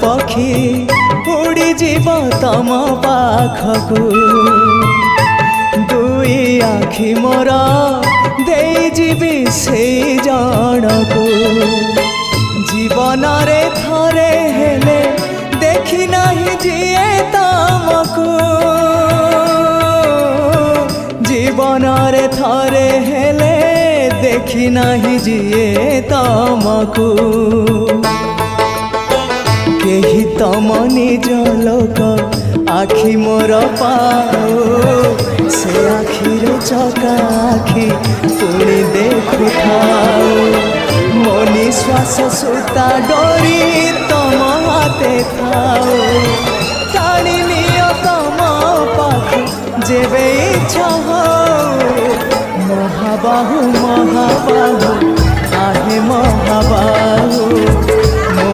पक्षी उड़ी जीव तम पाखकू दुई आखि मोर देई जीवी से जनकू जीवन रे थरे हेले देखी नहीं जिए तमकू जीवन रे थरे हेले देखी नहीं जिए तमकू केही तम निज लोक आखि मोर पाओ से आखिर चका आखि पुणी देखु थाओ मो निश्वास सुता डोरी तम हाथे थाओ टाणी नियो तम पाख जेबे इच्छा हो महाबाहु महाबाहु आहे महाबाहु।